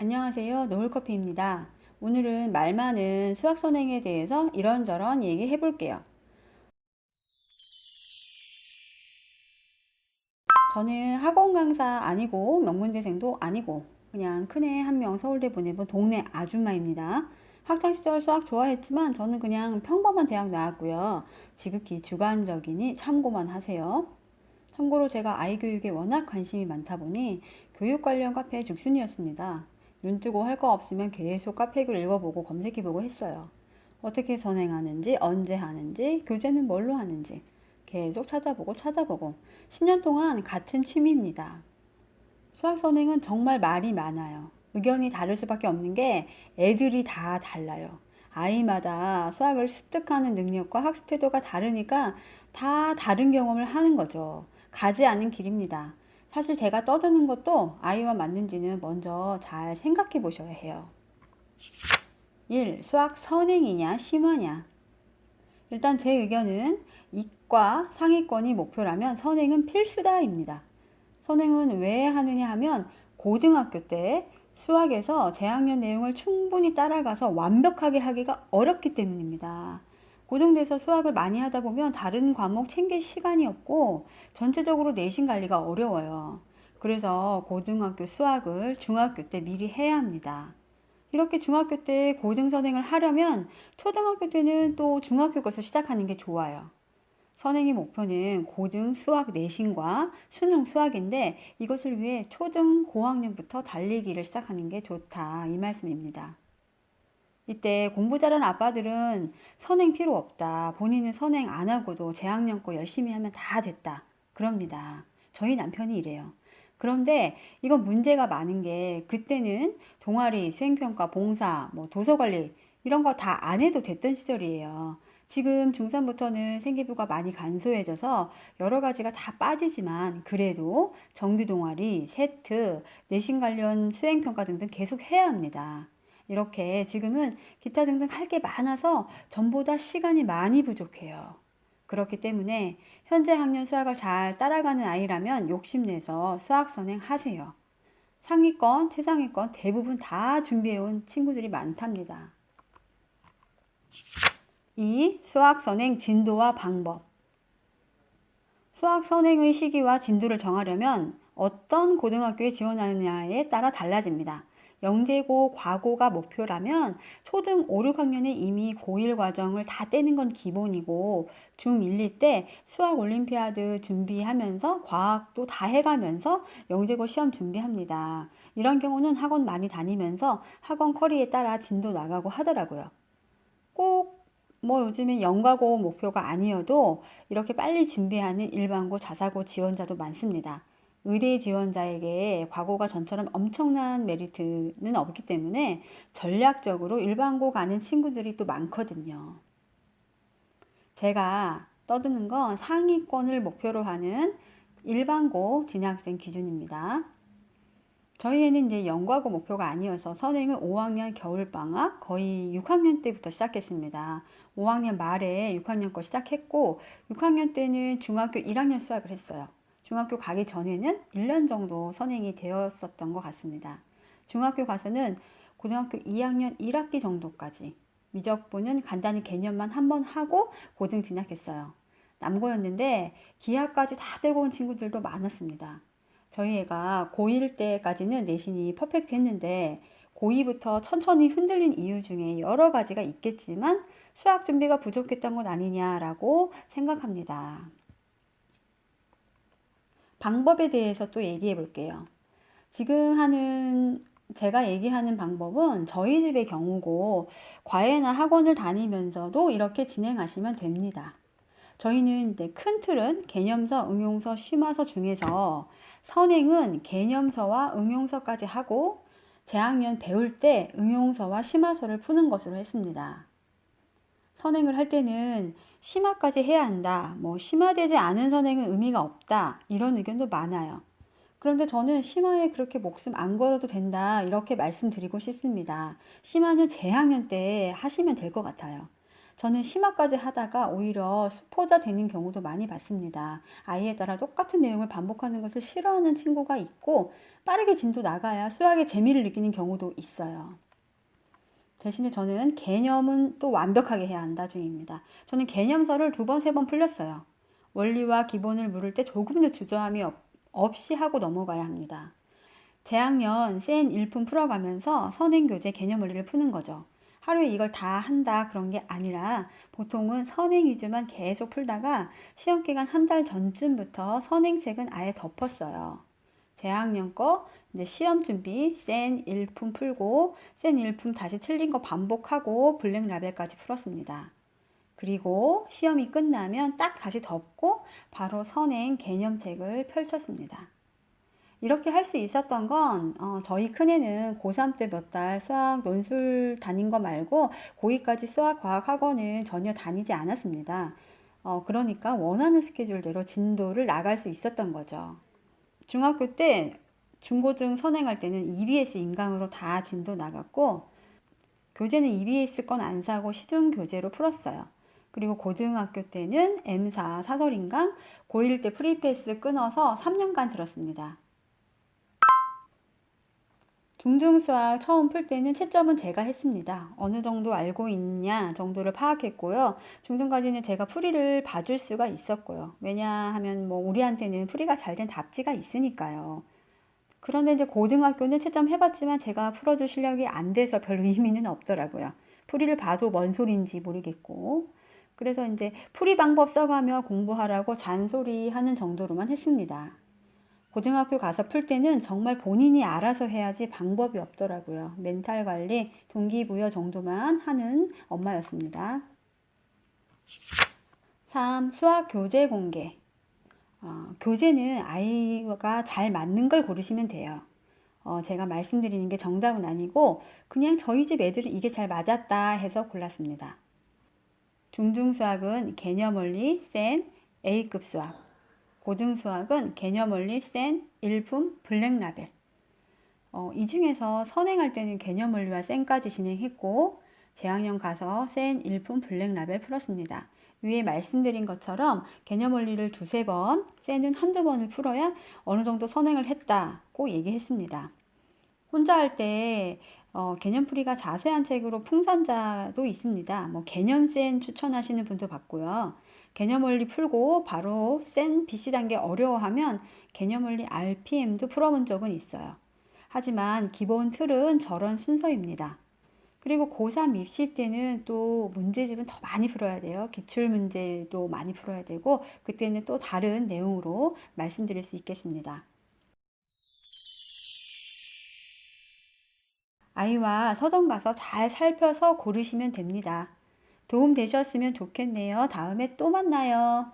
안녕하세요. 노을커피입니다. 오늘은 말 많은 수학 선행에 대해서 이런저런 얘기해 볼게요. 저는 학원 강사 아니고 명문대생도 아니고 그냥 큰애 한 명 서울대 보내본 동네 아줌마입니다. 학창시절 수학 좋아했지만 저는 그냥 평범한 대학 나왔고요. 지극히 주관적이니 참고만 하세요. 참고로 제가 아이 교육에 워낙 관심이 많다 보니 교육 관련 카페의 죽순이었습니다. 눈 뜨고 할 거 없으면 계속 카페 글 읽어보고 검색해보고 했어요. 어떻게 선행하는지, 언제 하는지, 교재는 뭘로 하는지 계속 찾아보고 10년 동안 같은 취미입니다. 수학 선행은 정말 말이 많아요. 의견이 다를 수밖에 없는 게 애들이 다 달라요. 아이마다 수학을 습득하는 능력과 학습 태도가 다르니까 다 다른 경험을 하는 거죠. 가지 않은 길입니다. 사실 제가 떠드는 것도 아이와 맞는지는 먼저 잘 생각해 보셔야 해요. 1. 수학 선행이냐 심화냐. 일단 제 의견은 이과 상위권이 목표라면 선행은 필수다입니다. 선행은 왜 하느냐 하면 고등학교 때 수학에서 재학년 내용을 충분히 따라가서 완벽하게 하기가 어렵기 때문입니다. 고등대에서 수학을 많이 하다 보면 다른 과목 챙길 시간이 없고 전체적으로 내신 관리가 어려워요. 그래서 고등학교 수학을 중학교 때 미리 해야 합니다. 이렇게 중학교 때 고등 선행을 하려면 초등학교 때는 또 중학교 것을 시작하는 게 좋아요. 선행의 목표는 고등 수학 내신과 수능 수학인데 이것을 위해 초등 고학년부터 달리기를 시작하는 게 좋다 이 말씀입니다. 이때 공부 잘하는 아빠들은 선행 필요 없다. 본인은 선행 안 하고도 재학년 거 열심히 하면 다 됐다. 그럽니다. 저희 남편이 이래요. 그런데 이건 문제가 많은 게 그때는 동아리, 수행평가, 봉사, 도서관리 이런 거 다 안 해도 됐던 시절이에요. 지금 중3부터는 생기부가 많이 간소해져서 여러 가지가 다 빠지지만 그래도 정규 동아리, 세트, 내신 관련 수행평가 등등 계속 해야 합니다. 이렇게 지금은 기타 등등 할 게 많아서 전보다 시간이 많이 부족해요. 그렇기 때문에 현재 학년 수학을 잘 따라가는 아이라면 욕심내서 수학 선행하세요. 상위권, 최상위권 대부분 다 준비해온 친구들이 많답니다. 2. 수학 선행 진도와 방법. 수학 선행의 시기와 진도를 정하려면 어떤 고등학교에 지원하느냐에 따라 달라집니다. 영재고, 과고가 목표라면 초등 5, 6학년에 이미 고1 과정을 다 떼는 건 기본이고 중1, 2 때 수학 올림피아드 준비하면서 과학도 다 해가면서 영재고 시험 준비합니다. 이런 경우는 학원 많이 다니면서 학원 커리에 따라 진도 나가고 하더라고요. 꼭 요즘엔 연가고 목표가 아니어도 이렇게 빨리 준비하는 일반고, 자사고 지원자도 많습니다. 의대 지원자에게 과고가 전처럼 엄청난 메리트는 없기 때문에 전략적으로 일반고 가는 친구들이 또 많거든요. 제가 떠드는 건 상위권을 목표로 하는 일반고 진학생 기준입니다. 저희 애는 이제 연구하고 목표가 아니어서 선행을 5학년 겨울방학 거의 6학년 때부터 시작했습니다. 5학년 말에 6학년 거 시작했고 6학년 때는 중학교 1학년 수학을 했어요. 중학교 가기 전에는 1년 정도 선행이 되었었던 것 같습니다. 중학교 가서는 고등학교 2학년 1학기 정도까지 미적분은 간단히 개념만 한번 하고 고등 진학했어요. 남고였는데 기하까지 다 떼고 온 친구들도 많았습니다. 저희 애가 고1 때까지는 내신이 퍼펙트 했는데 고2부터 천천히 흔들린 이유 중에 여러 가지가 있겠지만 수학 준비가 부족했던 건 아니냐라고 생각합니다. 방법에 대해서 또 얘기해 볼게요. 지금 제가 얘기하는 방법은 저희 집의 경우고 과외나 학원을 다니면서도 이렇게 진행하시면 됩니다. 저희는 이제 큰 틀은 개념서, 응용서, 심화서 중에서 선행은 개념서와 응용서까지 하고 재학년 배울 때 응용서와 심화서를 푸는 것으로 했습니다. 선행을 할 때는 심화까지 해야 한다. 심화되지 않은 선행은 의미가 없다. 이런 의견도 많아요. 그런데 저는 심화에 그렇게 목숨 안 걸어도 된다. 이렇게 말씀드리고 싶습니다. 심화는 재학년 때 하시면 될 것 같아요. 저는 심화까지 하다가 오히려 수포자 되는 경우도 많이 봤습니다. 아이에 따라 똑같은 내용을 반복하는 것을 싫어하는 친구가 있고 빠르게 진도 나가야 수학의 재미를 느끼는 경우도 있어요. 대신에 저는 개념은 또 완벽하게 해야 한다 주의입니다. 저는 개념서를 2번, 3번 풀렸어요. 원리와 기본을 물을 때 조금도 주저함이 없이 하고 넘어가야 합니다. 재학년 센 일품 풀어가면서 선행교재 개념 원리를 푸는 거죠. 하루에 이걸 다 한다 그런 게 아니라 보통은 선행 위주만 계속 풀다가 시험 기간 한 달 전쯤부터 선행책은 아예 덮었어요. 재학년 거 이제 시험 준비 센 일품 풀고 센 일품 다시 틀린 거 반복하고 블랙 라벨까지 풀었습니다. 그리고 시험이 끝나면 딱 다시 덮고 바로 선행 개념책을 펼쳤습니다. 이렇게 할 수 있었던 건 저희 큰애는 고3 때 몇 달 수학 논술 다닌 거 말고 고2까지 수학 과학 학원은 전혀 다니지 않았습니다. 그러니까 원하는 스케줄대로 진도를 나갈 수 있었던 거죠. 중학교 때 중고등 선행할 때는 EBS 인강으로 다 진도 나갔고 교재는 EBS 건 안 사고 시중 교재로 풀었어요. 그리고 고등학교 때는 M4 사설인강, 고1 때 프리패스 끊어서 3년간 들었습니다. 중등 수학 처음 풀 때는 채점은 제가 했습니다. 어느 정도 알고 있냐 정도를 파악했고요. 중등까지는 제가 풀이를 봐줄 수가 있었고요. 왜냐하면 뭐 우리한테는 풀이가 잘 된 답지가 있으니까요. 그런데 이제 고등학교는 채점 해봤지만 제가 풀어줄 실력이 안 돼서 별 의미는 없더라고요. 풀이를 봐도 뭔 소리인지 모르겠고. 그래서 이제 풀이 방법 써가며 공부하라고 잔소리하는 정도로만 했습니다. 고등학교 가서 풀 때는 정말 본인이 알아서 해야지 방법이 없더라고요. 멘탈 관리, 동기부여 정도만 하는 엄마였습니다. 3. 수학 교재 공개. 교재는 아이가 잘 맞는 걸 고르시면 돼요. 제가 말씀드리는 게 정답은 아니고 그냥 저희 집 애들은 이게 잘 맞았다 해서 골랐습니다. 중등 수학은 개념 원리 센 A급 수학, 고등 수학은 개념 원리 센 일품 블랙 라벨. 이 중에서 선행할 때는 개념 원리와 센까지 진행했고 재학년 가서 센 일품 블랙 라벨 풀었습니다. 위에 말씀드린 것처럼 개념 원리를 2~3번, 센은 1~2번을 풀어야 어느 정도 선행을 했다고 얘기했습니다. 혼자 할 때 개념풀이가 자세한 책으로 풍산자도 있습니다. 뭐 개념센 추천하시는 분도 봤고요. 개념원리 풀고 바로 센 BC 단계 어려워하면 개념원리 RPM도 풀어본 적은 있어요. 하지만 기본 틀은 저런 순서입니다. 그리고 고3 입시 때는 또 문제집은 더 많이 풀어야 돼요. 기출문제도 많이 풀어야 되고 그때는 또 다른 내용으로 말씀드릴 수 있겠습니다. 아이와 서점 가서 잘 살펴서 고르시면 됩니다. 도움 되셨으면 좋겠네요. 다음에 또 만나요.